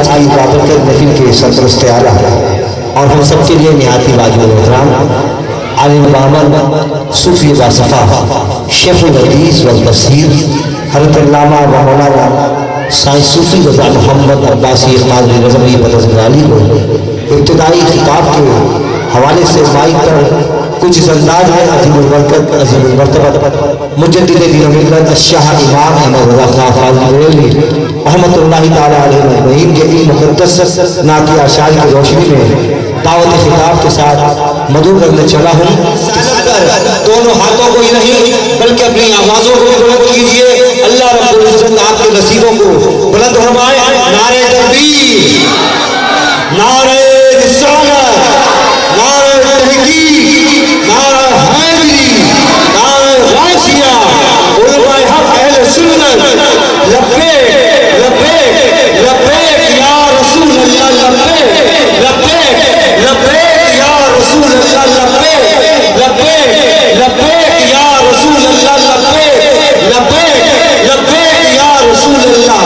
آج کی بابرکت محفل کے سرپرست اعلیٰ اور ہم سب کے لیے نہایت واجب احترام عالم بامن صوفی باصفا شیخ الحدیث والتفسیر حضرت علامہ و مولانا سائنس صوفی رضا محمد عباسی قادری رضوی بدرعلی کو ابتدائی خطاب کے حوالے سے مائک پر کچھ اس انداز میں عظیم البرکت عظیم المرتبت مجدد دین و ملت الشاہ امام احمد رضا خان فاضل بریلوی رحمۃ اللہ تعالی علیہ مجمعین کے ان مقدس نعتیہ اشعار کی روشنی میں دعوت خطاب کے ساتھ مدعو کرنے چلا ہوں۔ دونوں ہاتھوں کو ہی نہیں بلکہ اپنی آوازوں کو بلند کیجئے، اللہ رب العزت آپ کے نصیبوں کو بلند فرمائے۔ نعرہ تکبیر، نعرہ رسالت، نعرہ تحقیق، نعرہ حیدری، نعرہ غوثیہ، علماء حق اہل سنت، لبیک لبیک لبیک یا رسول اللہ، لبیک لبیک لبیک یا رسول اللہ، لبیک لبیک لبیک یا رسول اللہ، لبیک لبیک لبیک یا رسول اللہ۔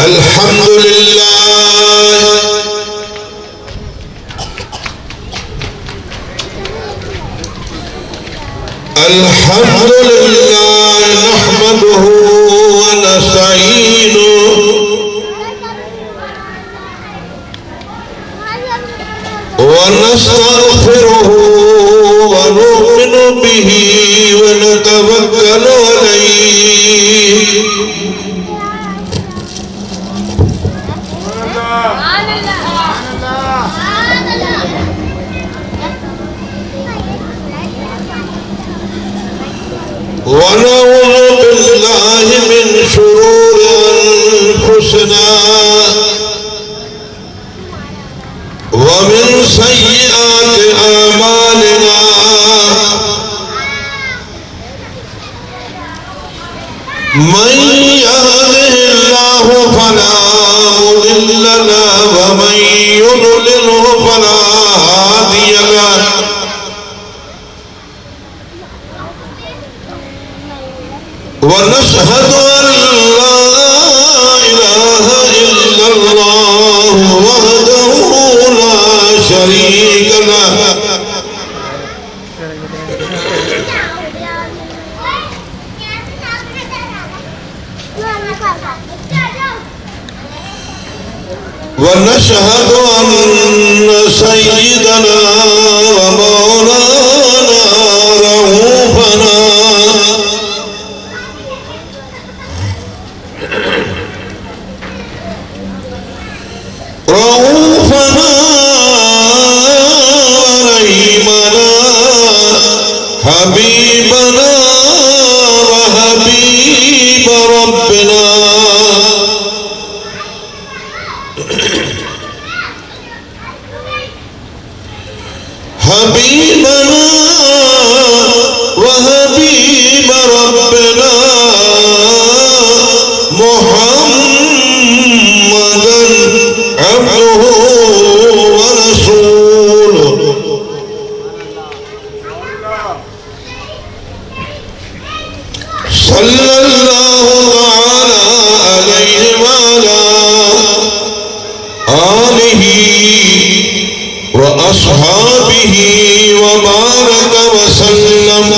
الحمدللہ الحمدللہ نحمده ونستعینه ونستغفره ونؤمن به ونتوکل علیہ ونعوذ باللہ من شرور انفسنا ومن سیئات اعمالنا من يهده الله فلا مضل له ومن يضلله فلا هادي له ونشهد أن لا إله إلا الله وحده لا شريك له ونشهد أن سيدنا ومولانا رؤوفنا ورحيمنا حبيبنا وحبيب ربنا حبيبنا وحبيب ربنا محمدا عبده ورسوله صلى الله تعالى عليه وعلى آله وأصحابه وبارك وسلم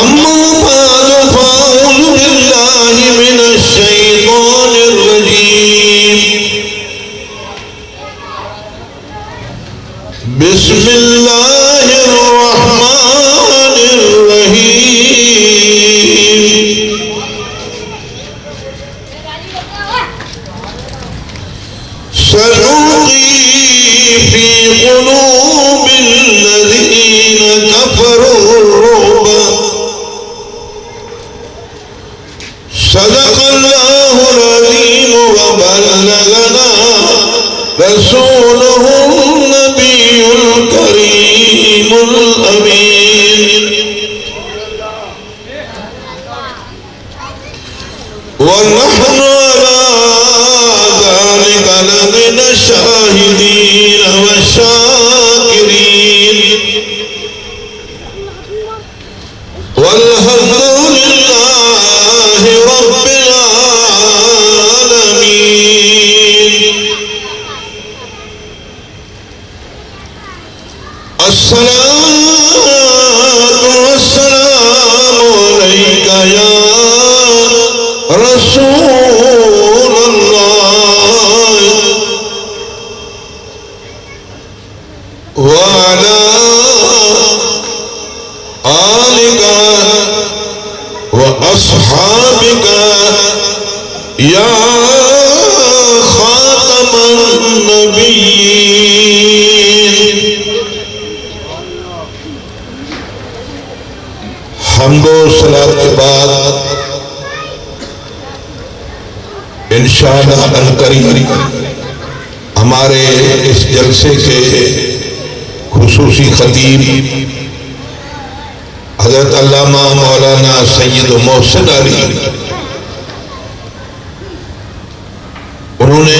أما بعد فأعوذ بالله من الشيطان الرجيم بسم الله الرحمن حمد و صلات کے بعد انشاءاللہ الکریم ہمارے اس جلسے کے خصوصی خطیب حضرت علامہ مولانا سید محسن علی، انہوں نے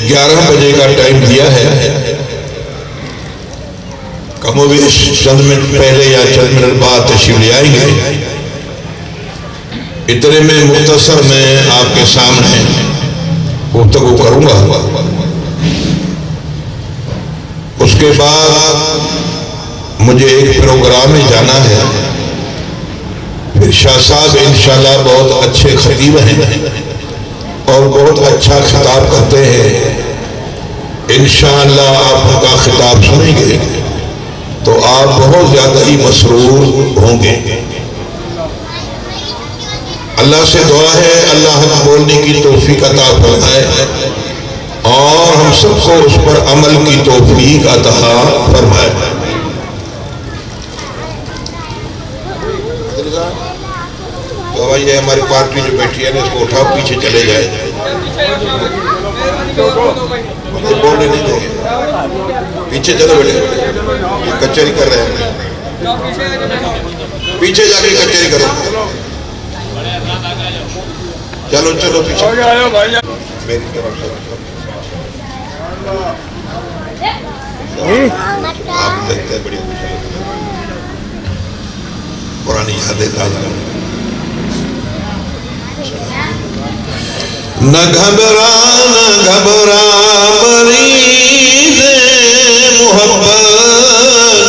11 بجے کا ٹائم دیا ہے، کم و بیش چند منٹ پہلے یا چند منٹ بعد تشریف لے آئیں گے۔ اتنے میں مختصر میں آپ کے سامنے گفتگو کروں گا، اس کے بعد مجھے ایک پروگرام میں جانا ہے۔ پھر شاہ صاحب انشاءاللہ بہت اچھے خطیب ہیں اور بہت اچھا خطاب کرتے ہیں، انشاءاللہ آپ ان کا خطاب سنیں گے تو آپ بہت زیادہ ہی مسرور ہوں گے۔ اللہ سے دعا ہے اللہ حق بولنے کی توفیق عطا فرمائے اور ہم سب کو اس پر عمل کی توفیق عطا فرمائے۔ بابا یہ ہماری پارٹی جو بیٹھی ہے نا، اس کو اٹھاؤ، پیچھے چلے جائے، مجھے بولنے نہیں دیں گے، پیچھے چلو بیٹے، یہ کچہری کر رہے ہیں، پیچھے جا کے کچہری کرو، چلو چلو پیچھے میری طرف سے آپ دیکھتے ہیں بڑی پرانی یادیں تازہ۔ نہ گھبرا مریض محبت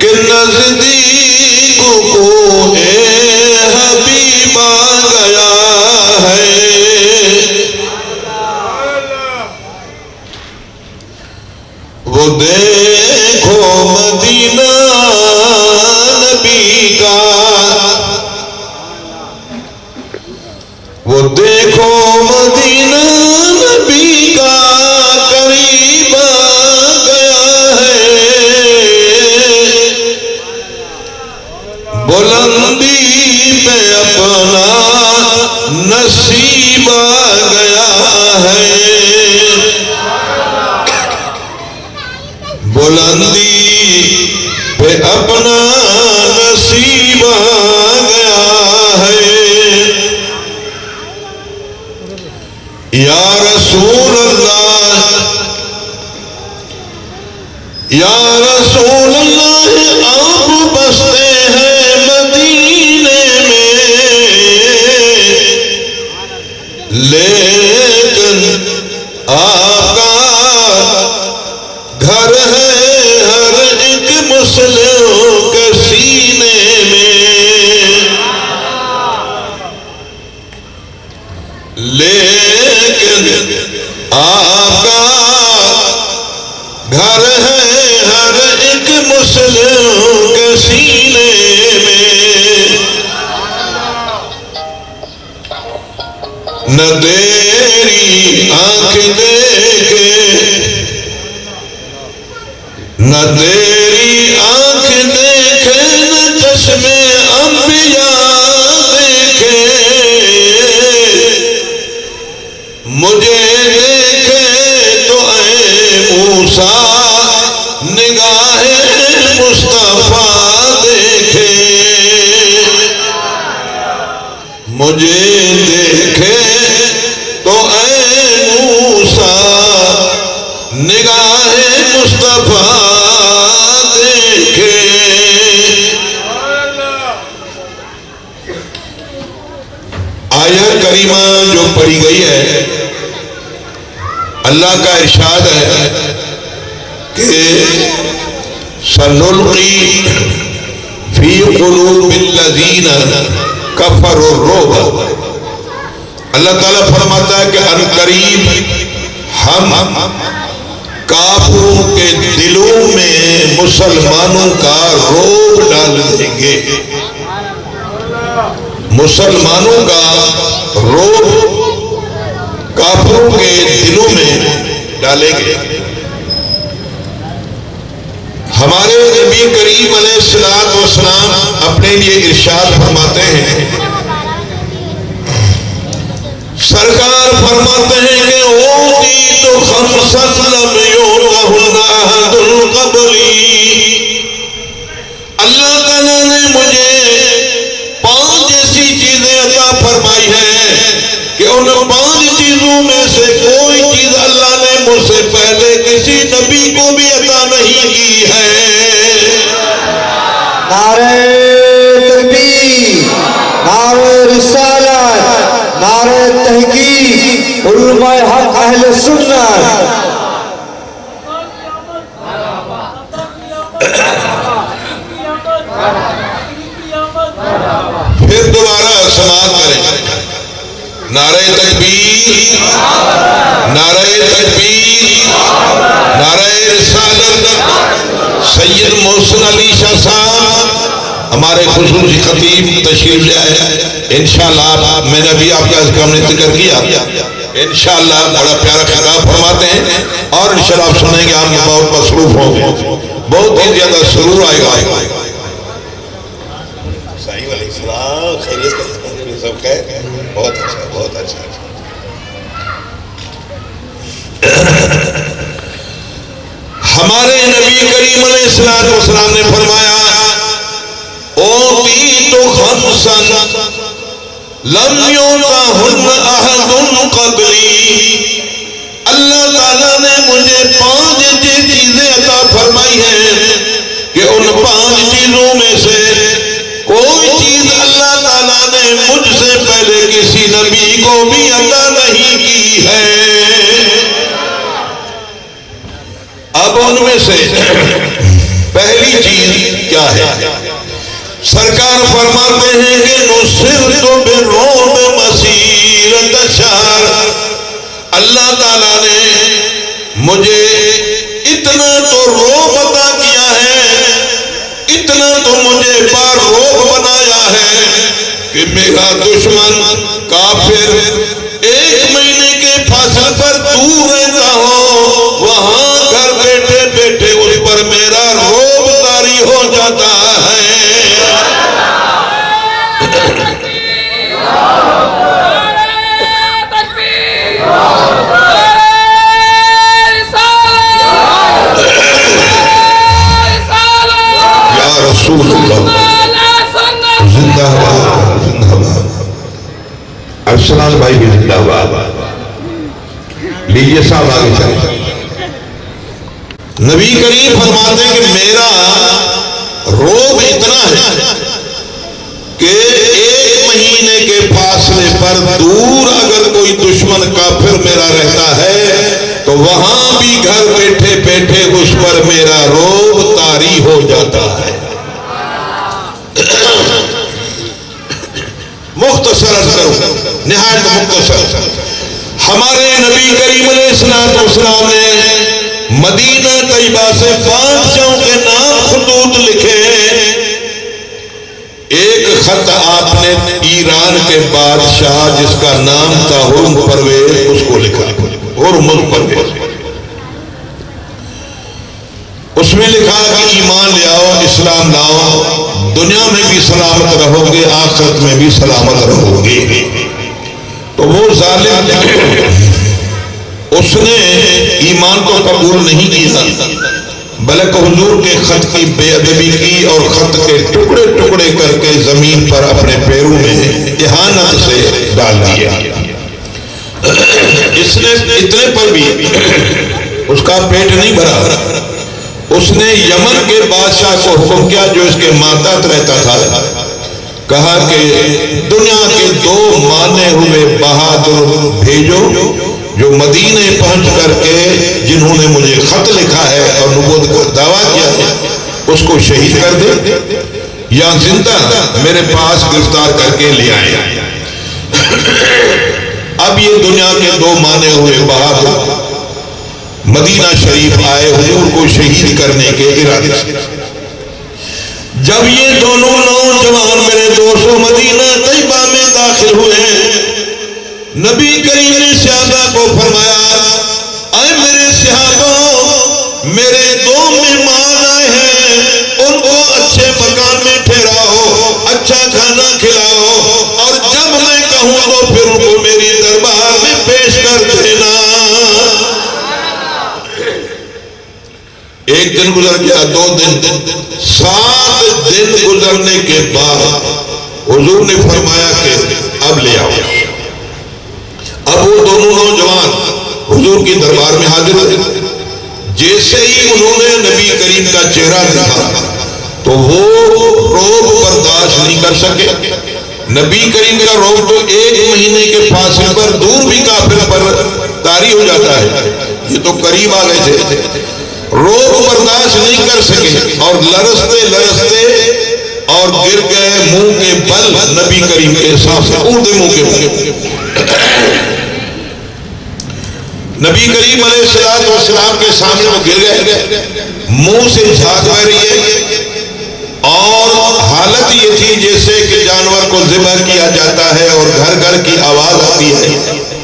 کہ نزدیک کو اے حبیب آ گیا ہے، وہ دیکھو مدینہ نبی کا، وہ دیکھو مدینہ نبی کا قریب آ گیا ہے، بلندی پہ اپنا نصیب آ گیا ہے، بلندی پہ اپنا نصیب آ گیا ہے۔ یا رسول اللہ، یا رسول اللہ، آپ بستے ہیں مدینے میں، لیکن آپ کا گھر ہے ہر ایک مسلم کے سینے میں، لیکن آپ کا گھر ہے ہر ایک مسلم کے سینے میں، نہ دیری آنکھ دیکھے، نہ دیری آنکھ دیکھے، نہ چشمے انبیاء دیکھے، مجھے دیکھے تو اے موسیٰ نگاہ مصطفیٰ دیکھے، مجھے دیکھے تو اے موسیٰ نگاہ مصطفیٰ دیکھے۔ آیت کریمہ جو پڑھی گئی ہے، اللہ کا ارشاد ہے کہ سَنُلْقِي فِي قُلُوبِ الَّذِينَ كَفَرُوا الرُّعْبَ، اللہ تعالیٰ فرماتا ہے کہ ان قریب ہم کافروں کے دلوں میں مسلمانوں کا رعب ڈال دیں گے، مسلمانوں کا رعب کافروں کے دلوں میں ڈالیں گے۔ ہمارے نبی کریم علیہ الصلوۃ والسلام اپنے لیے ارشاد فرماتے ہیں، سرکار فرماتے ہیں کہ اوتیت خمسا لم یؤتہن احد قبلی، اللہ تعالیٰ نے مجھے 5 ایسی چیزیں عطا فرمائی ہیں کہ ان 5 چیزوں میں سے کوئی چیز اللہ نے مجھ سے پہلے کسی نبی کو بھی عطا نہیں کی ہے۔ نعرہ تکبیر، نعرہ رسالت، نعرہ تحقیق، علماء حق اہل سنت۔ پھر دوبارہ سماعت کریں، نعرہ تکبیر، نعرہ تکبیر، نعرہ رسالت۔ سید محسن علی شاہ صاحب ہمارے خصوصی خطیب تشریف لے آئے، انشاءاللہ میں نے ابھی آپ کا ہم نے ذکر کیا، انشاءاللہ بڑا پیارا خطاب فرماتے ہیں اور انشاءاللہ آپ سنیں گے، آپ بہت مصروف ہوں گے، بہت ہی زیادہ سرور آئے گا۔ صحیح علیہ السلام، خیریت سب خیر، بہت اچھا بہت اچھا۔ ہمارے نبی کریم علیہ السلام نے فرمایا، اوتیت خمسا لم یؤتہن احد قبلی، اللہ تعالیٰ نے مجھے 5 چیزیں عطا فرمائی ہیں کہ ان 5 چیزوں میں سے کوئی چیز اللہ تعالیٰ نے مجھ سے پہلے کسی نبی کو بھی عطا نہیں کی ہے۔ اب ان میں سے پہلی چیز کیا ہے؟ سرکار فرماتے ہیں کہ نصرت بالرعب مسیرۃ شہر، اللہ تعالیٰ نے مجھے اتنا تو رعب عطا کیا ہے، اتنا تو مجھے بارعب بنایا ہے کہ میرا دشمن کافر 1 مہینے کے فاصلے پر دور رہتا ہو، وہاں گھر بیٹھے بیٹھے اس پر میرا رعب طاری ہو جاتا ہے۔ یا رسول اللہ، زندہ باد زندہ باد، ارسلان بھائی بھی زندہ باد۔ لیجیے صاحب آگے چلیں۔ نبی کریم فرماتے ہیں کہ میرا رعب اتنا ہے کہ 1 مہینے کے فاصلے پر دور اگر کوئی دشمن کافر میرا رہتا ہے تو وہاں بھی گھر بیٹھے بیٹھے اس پر میرا رعب طاری ہو جاتا ہے۔ مختصر کروں، نہایت مختصر، ہمارے نبی کریم علیہ السلام نے مدینہ طیبہ سے بادشاہوں کے نام خطوط لکھے۔ ایک خط آپ نے ایران کے بادشاہ جس کا نام تھا ہرمز پرویز، اس کو لکھا، ہرمز پرویز۔ اس میں لکھا کہ ایمان لے آؤ، اسلام لاؤ، دنیا میں بھی سلامت رہو گے، آخرت میں بھی سلامت رہو گے۔ تو وہ ظالم اس نے ایمان کو قبول نہیں کیا، بلکہ حضور کے خط کی بے ادبی کی اور خط کے ٹکڑے ٹکڑے کر کے زمین پر اپنے پیروں میں اہانت سے ڈال دیا۔ اس نے اتنے پر بھی اس کا پیٹ نہیں بھرا، اس نے یمن کے بادشاہ کو حکم کیا جو اس کے ماتحت رہتا تھا، کہا کہ دنیا کے 2 مانے ہوئے بہادر بھیجو جو مدینے پہنچ کر کے جنہوں نے مجھے خط لکھا ہے اور نبوت کا دعویٰ کیا ہے اس کو شہید کر دے یا زندہ میرے پاس گرفتار کر کے لے آئے۔ اب یہ دنیا کے 2 مانے ہوئے بہادر مدینہ شریف آئے حضور کو شہید کرنے کے ارادے سے۔ جب یہ دونوں نوجوان میرے دوستوں مدینہ طیبہ میں داخل ہوئے، نبی کریم نے صحابہ کو فرمایا، اے میرے صحابہ، میرے 2 مہمان آئے ہیں، ایک دن گزر گیا، 2 دن، 7 دن گزرنے کے بعد حضور نے فرمایا کہ اب لے آؤ۔ اب وہ دونوں نوجوان حضور کی دربار میں حاضر ہوئے۔ جیسے ہی انہوں نے نبی کریم کا چہرہ دیکھا تو وہ روب برداشت نہیں کر سکے۔ نبی کریم کا روب تو 1 مہینے کے فاصلے پر دور بھی کافر پر طاری ہو جاتا ہے، یہ تو قریب آ گئے تھے، روب برداشت نہیں کر سکے اور لرزتے لرزتے اور گر گئے منہ کے بل نبی کریم کے سامنے، اونٹے منہ کے بل۔ نبی کریم علیہ السلام کے سامنے وہ گر گئے، منہ سے جھاگ بہ رہی ہے اور حالت یہ تھی جیسے کہ جانور کو ذبح کیا جاتا ہے اور گھر گھر کی آواز آتی ہے،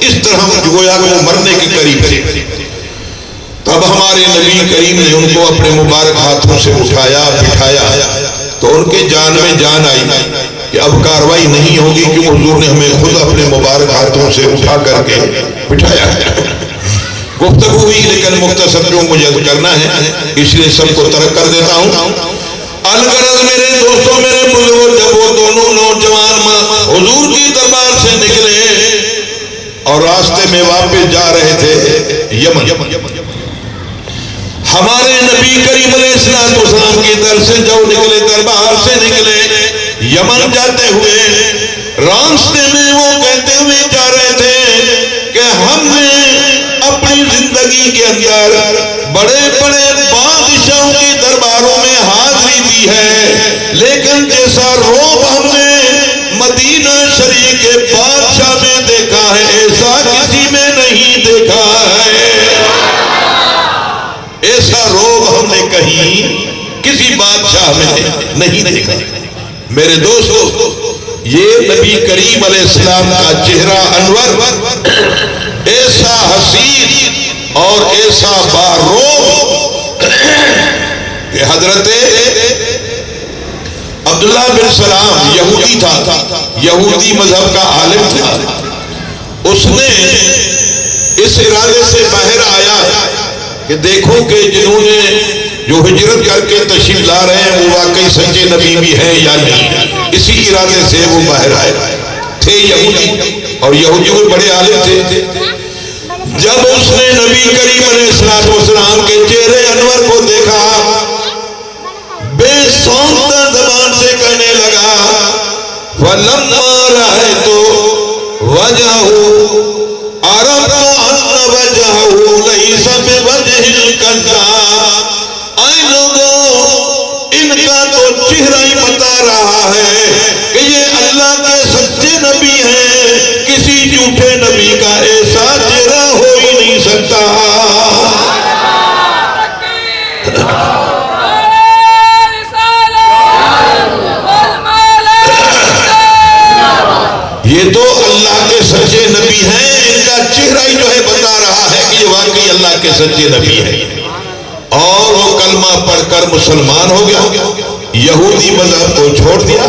اس طرح گویا کہ وہ مرنے کے قریب تھے۔ تب ہمارے نبی کریم نے ان کو اپنے مبارک ہاتھوں سے اٹھایا، بٹھایا، تو ان کے جان میں جان آئی کہ اب کاروائی نہیں ہوگی، کیوں حضور نے ہمیں خود اپنے مبارک ہاتھوں سے اٹھا کر کے بٹھایا ہے۔ گفتگو ہوئی لیکن مختصر جو مجھے کرنا ہے اس لیے سب کو ترک کر دیتا ہوں۔ الغرض میرے دوستوں، میرے بزرگوں، جب وہ دونوں نوجوان حضور کی دربار سے نکلے اور راستے میں واپس جا رہے تھے یمن، ہمارے نبی کریم علیہ السلام کی در سے جو نکلے، دربار سے نکلے یمن جاتے ہوئے، راستے میں وہ کہتے ہوئے جا رہے تھے کہ ہم نے اپنی زندگی کے اندر بڑے بڑے بادشاہوں کی درباروں میں حاضری دی ہے، لیکن جیسا روب ہم نے مدینہ شریف کے بادشاہ میں دیکھا ہے ایسا کسی میں نہیں دیکھا ہے۔ ایسا روب ہم نے کہیں کسی بادشاہ میں نہیں دیکھا۔ میرے دوستو، یہ نبی کریم علیہ السلام کا چہرہ انور ایسا حسین اور ایسا باروب کہ حضرت عبداللہ بن سلام یہودی تھا، یہودی مذہب کا عالم تھا، اس نے اس ارادے سے باہر آیا کہ دیکھو کہ جنہوں نے جو ہجرت کر کے تشریف لا رہے ہیں وہ واقعی سچے نبی بھی ہیں یا نہیں، اسی ارادے سے وہ باہر آئے تھے یہودی، اور یہودی وہ بڑے عالم تھے۔ جب اس نے نبی کریم علیہ السلام کے چہرے انور کو دیکھا، بے سونتا زبان سے کہنے لگا فَلَمَّا رَأَيْتُ وَجْهَهُ عَرَفْتُ أَنَّ وَجْهَهُ لَيْسَ بِوَجْهِ الْكَذَّابِ۔ اے لوگوں، ان کا تو چہرہ ہی بتا رہا ہے کہ یہ اللہ کے سچے نبی ہیں، کسی جھوٹے نبی کا ایسا چہرہ ہو ہی نہیں سکتا۔ یہ تو اللہ کے سچے نبی ہیں، ان کا چہرہ ہی جو ہے بتا رہا ہے کہ یہ واقعی اللہ کے سچے نبی ہیں۔ اور وہ کلمہ پڑھ کر مسلمان ہو گیا، یہودی مذہب کو چھوڑ دیا،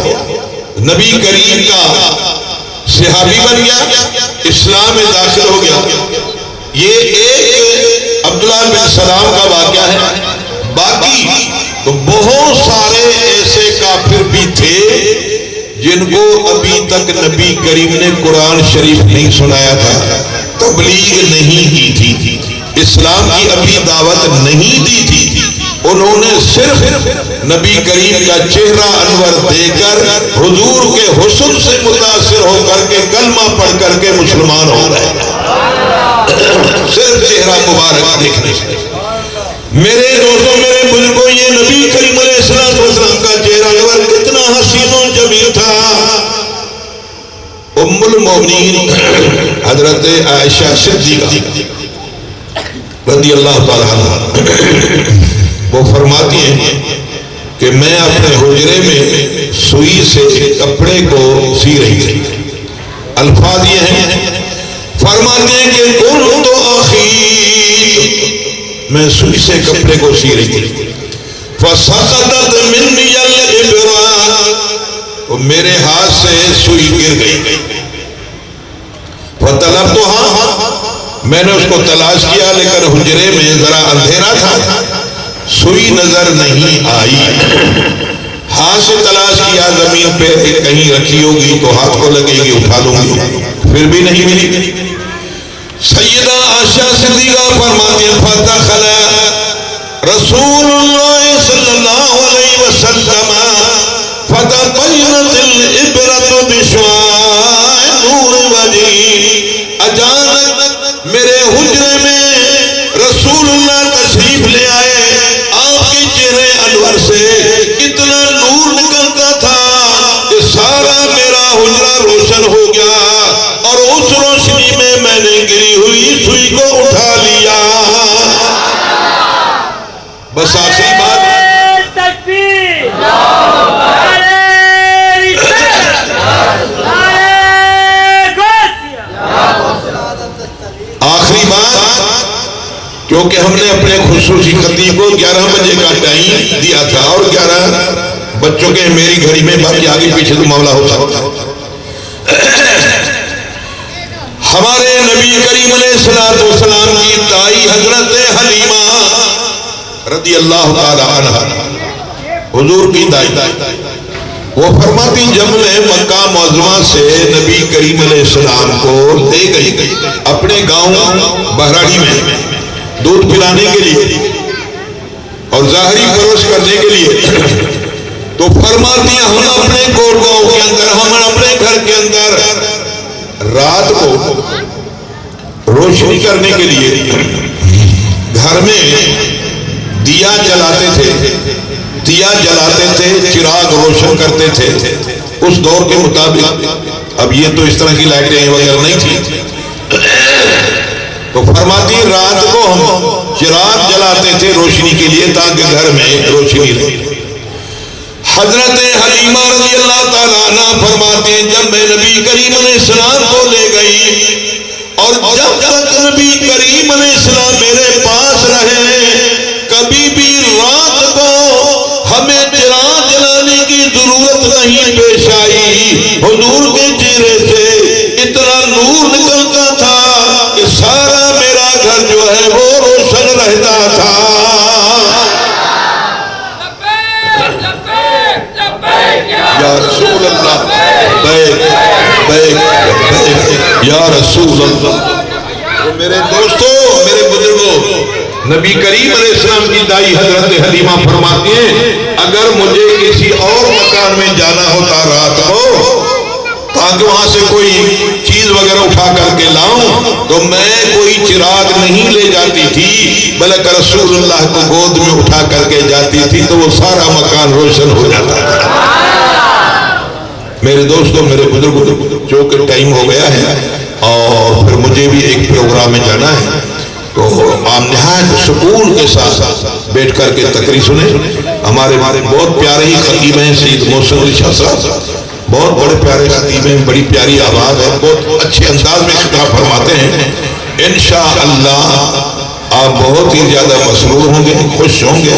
نبی کریم کا صحابی بن گیا، اسلام میں داخل ہو گیا۔ یہ ایک عبداللہ بن سلام کا واقعہ ہے، باقی تو بہت سارے ایسے کافر بھی تھے جن کو ابھی تک نبی کریم نے قرآن شریف نہیں سنایا تھا، تبلیغ نہیں کی تھی، اسلام کی ابھی دعوت نہیں دی تھی۔ انہوں نے صرف نبی کریم کا چہرہ انور دے کر حضور کے حسن سے متاثر ہو کر کے کلمہ پڑھ کر کے مسلمان ہو گئے، صرف چہرہ مبارک دیکھنے سے۔ میرے دوستوں، میرے بزرگوں، یہ نبی کریم علیہ السلام کا چہرہ انور کتنا حسین و جمیل تھا۔ ام المومنین حضرت عائشہ صدیقہ رضی اللہ تعالیٰ عنہ وہ فرماتی ہیں کہ میں اپنے حجرے میں سوئی سے کپڑے کو سی رہی تھی۔ الفاظ یہ ہیں، فرماتے ہیں کہ کنت اخیط، میں سوئی سے کپڑے کو سی رہی تھی، فسقطت منی الابرہ، تو میرے ہاتھ سے سوئی گر گئی، فطلبتها، میں نے اس کو تلاش کیا لیکن حجرے میں ذرا اندھیرا تھا، سوئی نظر نہیں آئی. ہاتھ سے تلاش کیا, زمین پہ کہیں رکھی ہوگی تو ہاتھ کو لگے گی, اٹھا لوں گی, پھر بھی نہیں ملی. سیدہ عائشہ صدیقہ فرماتی ہیں فدخل رسول اللہ صلی اللہ علیہ وسلم فتبینت العبرۃ بشعاع نور وجہہ. اچانک میرے حجرے میں رسول اللہ تشریف لے آئے, آپ کے چہرے انور سے اتنا نور نکلتا تھا کہ سارا میرا حجرہ روشن ہو گیا, اور اس روشنی میں نے گری ہوئی سوئی کو اٹھا لیا. بس آخری بات, آخری بات, کیونکہ ہم نے اپنے خصوصی خطیب کو 11 بجے کا ٹائم دیا تھا, اور 11 بج چکے ہیں میری گھڑی میں, باقی آگے پیچھے تو معاملہ ہو سکتا. ہمارے نبی کریم علیہ السلام کی دائی حضرت حلیمہ رضی اللہ تعالی عنہ, حضور کی دائی, وہ فرماتی جب میں مکہ معظمہ سے نبی کریم علیہ السلام کو لے گئی اپنے گاؤں بہراڑی میں دودھ پلانے کے لیے اور ظاہری پرورش کرنے کے لیے, تو فرماتی ہم اپنے گاؤں کے اندر, ہم اپنے گھر کے اندر رات کو روشنی کرنے کے لیے گھر میں دیا جلاتے تھے, چراغ روشن کرتے تھے اس دور کے مطابق. اب یہ تو اس طرح کی لائٹیں وغیرہ نہیں تھی, تو فرماتی رات کو ہم چراغ جلاتے تھے روشنی کے لیے تاکہ گھر میں روشنی رہے. حضرت حلیمہ رضی اللہ تعالیٰ عنہ فرماتے ہیں جب میں نبی کریم علیہ السلام کو لے گئی, اور جب تک نبی کریم علیہ السلام میرے پاس رہے, کبھی بھی رات کو ہمیں چراغ جلانے کی ضرورت نہیں پیش آئی. حضور کے چہرے سے اتنا نور نکلتا تھا کہ سارا میرا گھر جو ہے وہ روشن رہتا تھا. یا رسول اللہ, یا رسول اللہ. میرے دوستو, میرے بزرگوں, نبی کریم علیہ السلام کی دائی حضرت حلیمہ فرماتی ہیں اگر مجھے کسی اور مکان میں جانا ہوتا رات کو تاکہ وہاں سے کوئی چیز وغیرہ اٹھا کر کے لاؤں, تو میں کوئی چراغ نہیں لے جاتی تھی, بلکہ رسول اللہ کو گود میں اٹھا کر کے جاتی تھی, تو وہ سارا مکان روشن ہو جاتا تھا. میرے دوستوں, میرے بزرگوں, جو کہ ٹائم ہو گیا ہے اور پھر مجھے بھی ایک پروگرام میں جانا ہے, تو آپ نہایت سکون کے ساتھ بیٹھ کر کے تقریر سنیں. ہمارے بہت پیارے ہی خطیب ہیں سید محسن علی شاہ صاحب, بہت بڑے پیارے خطیب ہیں, بڑی پیاری آواز ہے, بہت اچھے انداز میں خطاب فرماتے ہیں. انشاءاللہ آپ بہت ہی زیادہ مسرور ہوں گے, خوش ہوں گے,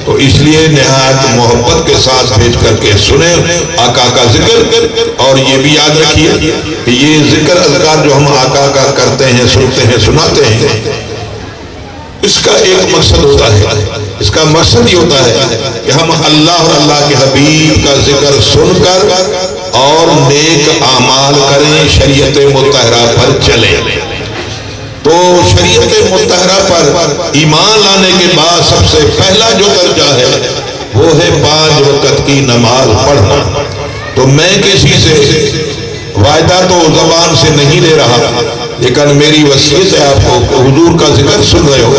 تو اس لیے نہایت محبت کے ساتھ بیٹھ کر کے سنیں آقا کا ذکر. اور یہ بھی یاد رکھیے کہ یہ ذکر اذکار جو ہم آقا کا کرتے ہیں, سنتے ہیں, سناتے ہیں, اس کا ایک مقصد ہوتا ہے. اس کا مقصد یہ ہوتا ہے کہ ہم اللہ اور اللہ کے حبیب کا ذکر سن کر اور نیک اعمال کریں, شریعت مطہرہ پر چلیں. تو شریعت مطہرہ پر ایمان لانے کے بعد سب سے پہلا جو درجہ ہے وہ ہے 5 وقت کی نماز پڑھنا. تو میں کسی سے وعدہ تو زبان سے نہیں لے رہا, لیکن میری وصیت ہے آپ کو, حضور کا ذکر سن رہے ہو,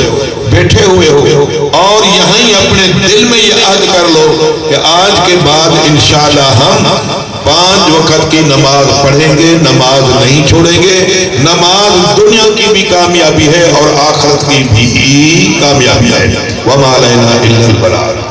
بیٹھے ہوئے ہو, اور یہیں اپنے دل میں یہ عہد کر لو کہ آج کے بعد انشاءاللہ ہم 5 وقت کی نماز پڑھیں گے, نماز نہیں چھوڑیں گے. نماز دنیا کی بھی کامیابی ہے اور آخرت کی بھی کامیابی ہے. وَمَا عَلَيْنَا إِلَّا الْبَلَاغُ.